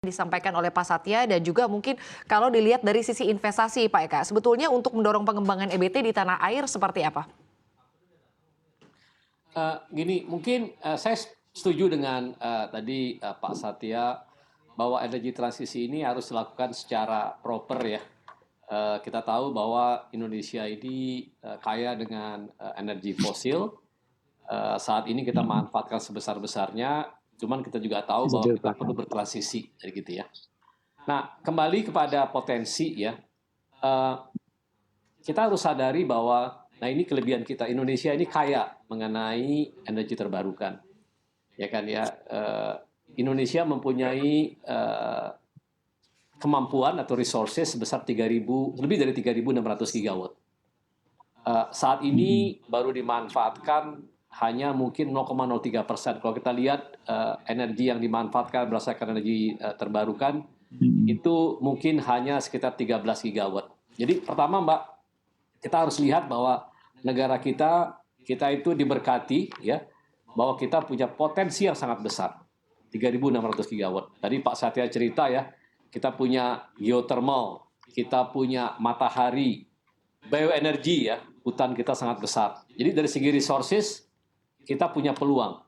disampaikan oleh Pak Satya dan juga mungkin kalau dilihat dari sisi investasi Pak Eka, sebetulnya untuk mendorong pengembangan EBT di tanah air seperti apa? Gini, mungkin saya setuju dengan tadi Pak Satya bahwa energi transisi ini harus dilakukan secara proper ya. Kita tahu bahwa Indonesia ini kaya dengan energi fosil. Saat ini kita manfaatkan sebesar-besarnya, cuman kita juga tahu bahwa kita perlu bertransisi, gitu ya. Nah, kembali kepada potensi ya, kita harus sadari bahwa, nah ini kelebihan kita, Indonesia ini kaya mengenai energi terbarukan, ya kan ya. Indonesia mempunyai kemampuan atau resources sebesar lebih dari 3.600 gigawatt. Saat ini baru dimanfaatkan hanya mungkin 0,03%. Kalau kita lihat energi yang dimanfaatkan berdasarkan energi terbarukan itu mungkin hanya sekitar 13 gigawatt. Jadi pertama Mbak, kita harus lihat bahwa negara kita itu diberkati ya, bahwa kita punya potensi yang sangat besar, 3.600 gigawatt. Tadi Pak Satya cerita ya, kita punya geothermal, kita punya matahari, bioenergi ya, hutan kita sangat besar. Jadi dari segi resources, kita punya peluang.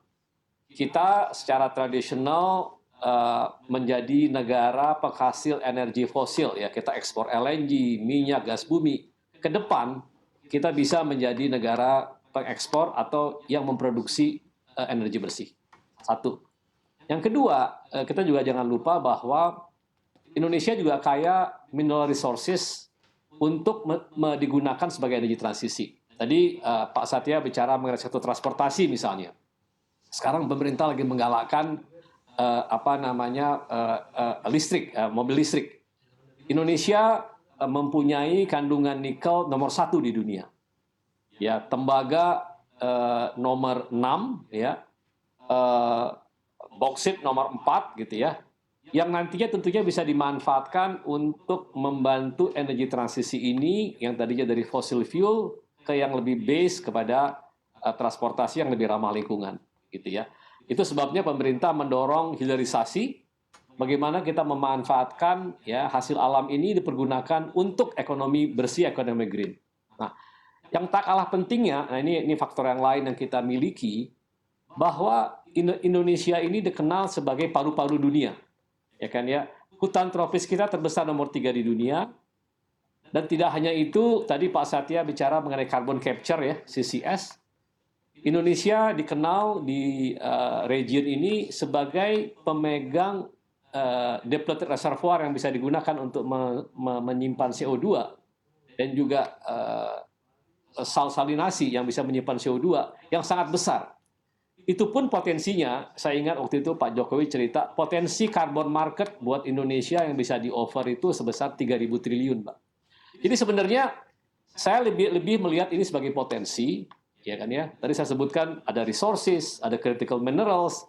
Kita secara tradisional menjadi negara penghasil energi fosil ya, kita ekspor LNG, minyak, gas bumi. Ke depan kita bisa menjadi negara pengekspor atau yang memproduksi energi bersih. Satu. Yang kedua, kita juga jangan lupa bahwa Indonesia juga kaya mineral resources untuk digunakan sebagai energi transisi. Tadi Pak Satya bicara mengenai sektor transportasi misalnya. Sekarang pemerintah lagi menggalakkan listrik, mobil listrik. Indonesia mempunyai kandungan nikel nomor 1 di dunia. Ya, tembaga nomor 6 ya. Boksit nomor 4 gitu ya. Yang nantinya tentunya bisa dimanfaatkan untuk membantu energi transisi ini yang tadinya dari fossil fuel ke yang lebih base kepada transportasi yang lebih ramah lingkungan gitu ya. Itu sebabnya pemerintah mendorong hilirisasi, bagaimana kita memanfaatkan ya hasil alam ini dipergunakan untuk ekonomi bersih, ekonomi green. Nah, yang tak kalah pentingnya, nah ini faktor yang lain yang kita miliki, bahwa Indonesia ini dikenal sebagai paru-paru dunia. Ya kan ya, hutan tropis kita terbesar nomor 3 di dunia. Dan tidak hanya itu, tadi Pak Satya bicara mengenai carbon capture ya, CCS. Indonesia dikenal di region ini sebagai pemegang depleted reservoir yang bisa digunakan untuk menyimpan CO2 dan juga salinasi yang bisa menyimpan CO2 yang sangat besar. Itu pun potensinya, saya ingat waktu itu Pak Jokowi cerita, potensi carbon market buat Indonesia yang bisa di-offer itu sebesar 3.000 triliun, Pak. Jadi sebenarnya saya lebih melihat ini sebagai potensi, ya kan ya. Tadi saya sebutkan ada resources, ada critical minerals,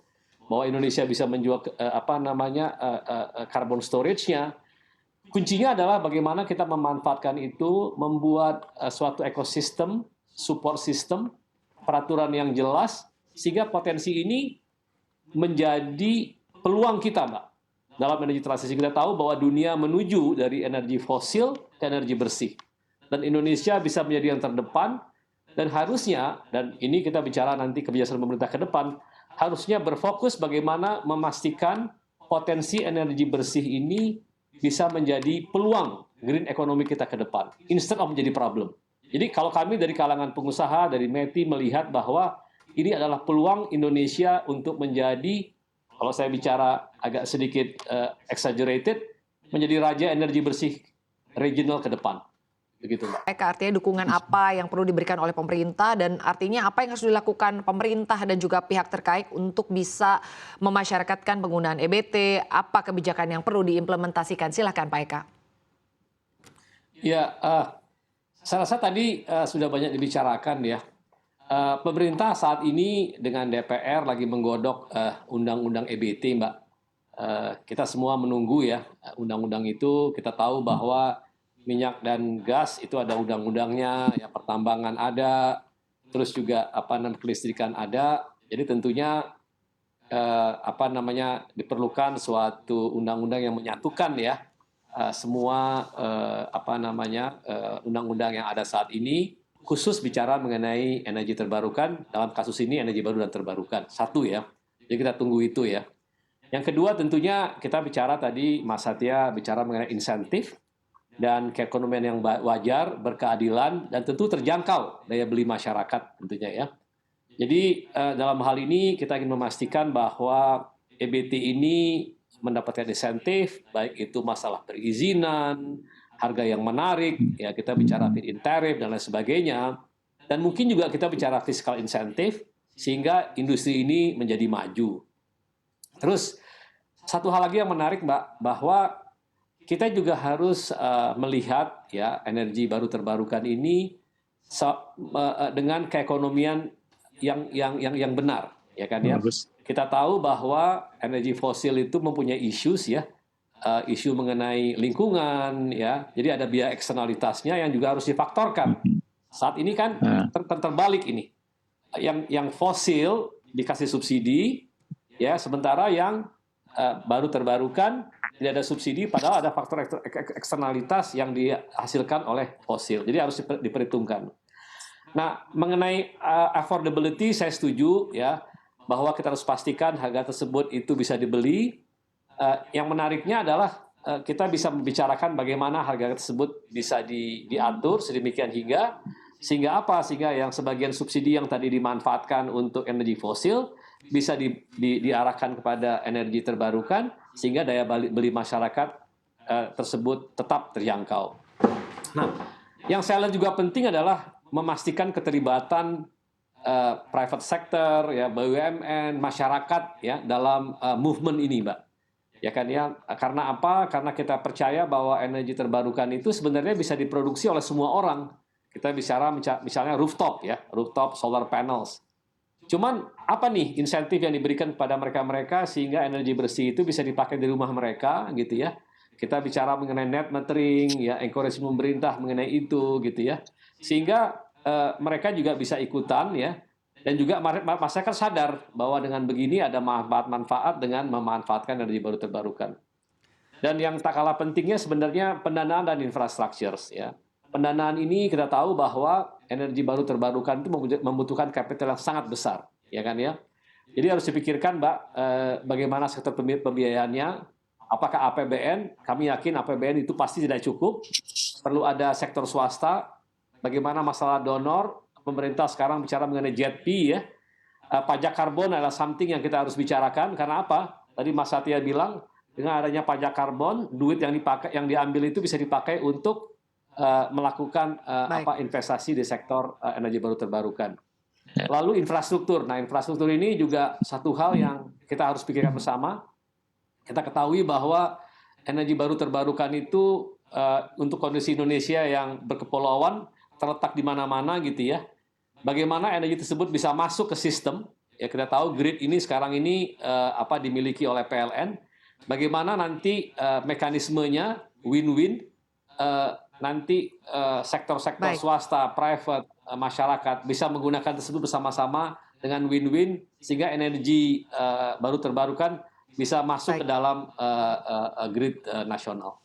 bahwa Indonesia bisa menjual carbon storage-nya. Kuncinya adalah bagaimana kita memanfaatkan itu, membuat suatu ekosistem, support system, peraturan yang jelas, sehingga potensi ini menjadi peluang kita, Mbak. Dalam energi transisi kita tahu bahwa dunia menuju dari energi fosil ke energi bersih. Dan Indonesia bisa menjadi yang terdepan, dan harusnya, dan ini kita bicara nanti kebijakan pemerintah ke depan, harusnya berfokus bagaimana memastikan potensi energi bersih ini bisa menjadi peluang green economy kita ke depan, instead of menjadi problem. Jadi kalau kami dari kalangan pengusaha, dari METI melihat bahwa ini adalah peluang Indonesia untuk menjadi, kalau saya bicara agak sedikit exaggerated, menjadi raja energi bersih regional ke depan. Begitu, Mbak. Eka, artinya dukungan apa yang perlu diberikan oleh pemerintah dan artinya apa yang harus dilakukan pemerintah dan juga pihak terkait untuk bisa memasyarakatkan penggunaan EBT, apa kebijakan yang perlu diimplementasikan? Silakan Pak Eka. Ya, saya rasa tadi sudah banyak dibicarakan ya. Pemerintah saat ini dengan DPR lagi menggodok undang-undang EBT, Mbak. Kita semua menunggu ya undang-undang itu. Kita tahu bahwa minyak dan gas itu ada undang-undangnya, ya pertambangan ada, terus juga kelistrikan ada. Jadi tentunya diperlukan suatu undang-undang yang menyatukan ya semua undang-undang yang ada saat ini, khusus bicara mengenai energi terbarukan, dalam kasus ini energi baru dan terbarukan. Satu ya, jadi kita tunggu itu ya. Yang kedua tentunya kita bicara tadi, Mas Satya bicara mengenai insentif dan keekonomian yang wajar, berkeadilan, dan tentu terjangkau daya beli masyarakat tentunya ya. Jadi dalam hal ini kita ingin memastikan bahwa EBT ini mendapatkan insentif, baik itu masalah perizinan, harga yang menarik, ya kita bicara feed-in tariff dan lain sebagainya, dan mungkin juga kita bicara fiskal insentif sehingga industri ini menjadi maju. Terus satu hal lagi yang menarik Mbak, bahwa kita juga harus melihat ya energi baru terbarukan ini dengan keekonomian yang benar, ya kan ya. Bagus. Kita tahu bahwa energi fosil itu mempunyai issues ya, isu mengenai lingkungan ya. Jadi ada biaya eksternalitasnya yang juga harus difaktorkan. Saat ini kan terbalik ini, yang fosil dikasih subsidi ya, sementara yang baru terbarukan tidak ada subsidi, padahal ada faktor eksternalitas yang dihasilkan oleh fosil. Jadi harus diperhitungkan. Nah, mengenai affordability saya setuju ya, bahwa kita harus pastikan harga tersebut itu bisa dibeli. Yang menariknya adalah kita bisa membicarakan bagaimana harga tersebut bisa diatur sedemikian sehingga apa? Sehingga yang sebagian subsidi yang tadi dimanfaatkan untuk energi fosil bisa diarahkan kepada energi terbarukan sehingga daya beli masyarakat tersebut tetap terjangkau. Nah, yang saya lihat juga penting adalah memastikan keterlibatan private sector, ya BUMN, masyarakat ya dalam movement ini, Mbak. Ya kan ya, karena apa? Karena kita percaya bahwa energi terbarukan itu sebenarnya bisa diproduksi oleh semua orang. Kita bicara misalnya rooftop ya, rooftop solar panels. Cuman apa nih insentif yang diberikan kepada mereka-mereka sehingga energi bersih itu bisa dipakai di rumah mereka gitu ya. Kita bicara mengenai net metering ya, encourage pemerintah mengenai itu gitu ya. Sehingga mereka juga bisa ikutan ya, dan juga masyarakat sadar bahwa dengan begini ada manfaat dengan memanfaatkan energi baru terbarukan. Dan yang tak kalah pentingnya sebenarnya pendanaan dan infrastructure ya. Pendanaan ini kita tahu bahwa energi baru terbarukan itu membutuhkan capital yang sangat besar, ya kan ya. Jadi harus dipikirkan Mbak, bagaimana sektor pembiayaannya. Apakah APBN? Kami yakin APBN itu pasti tidak cukup. Perlu ada sektor swasta. Bagaimana masalah donor, pemerintah sekarang bicara mengenai JETP ya. Pajak karbon adalah something yang kita harus bicarakan, karena apa? Tadi Mas Satya bilang, dengan adanya pajak karbon, duit yang diambil itu bisa dipakai untuk melakukan investasi di sektor energi baru terbarukan. Lalu infrastruktur. Nah, infrastruktur ini juga satu hal yang kita harus pikirkan bersama. Kita ketahui bahwa energi baru terbarukan itu untuk kondisi Indonesia yang berkepulauan, terletak di mana-mana gitu ya. Bagaimana energi tersebut bisa masuk ke sistem? Ya kita tahu grid ini sekarang ini dimiliki oleh PLN. Bagaimana nanti mekanismenya win-win, nanti sektor-sektor swasta, private, masyarakat bisa menggunakan tersebut bersama-sama dengan win-win sehingga energi baru terbarukan bisa masuk ke dalam grid nasional.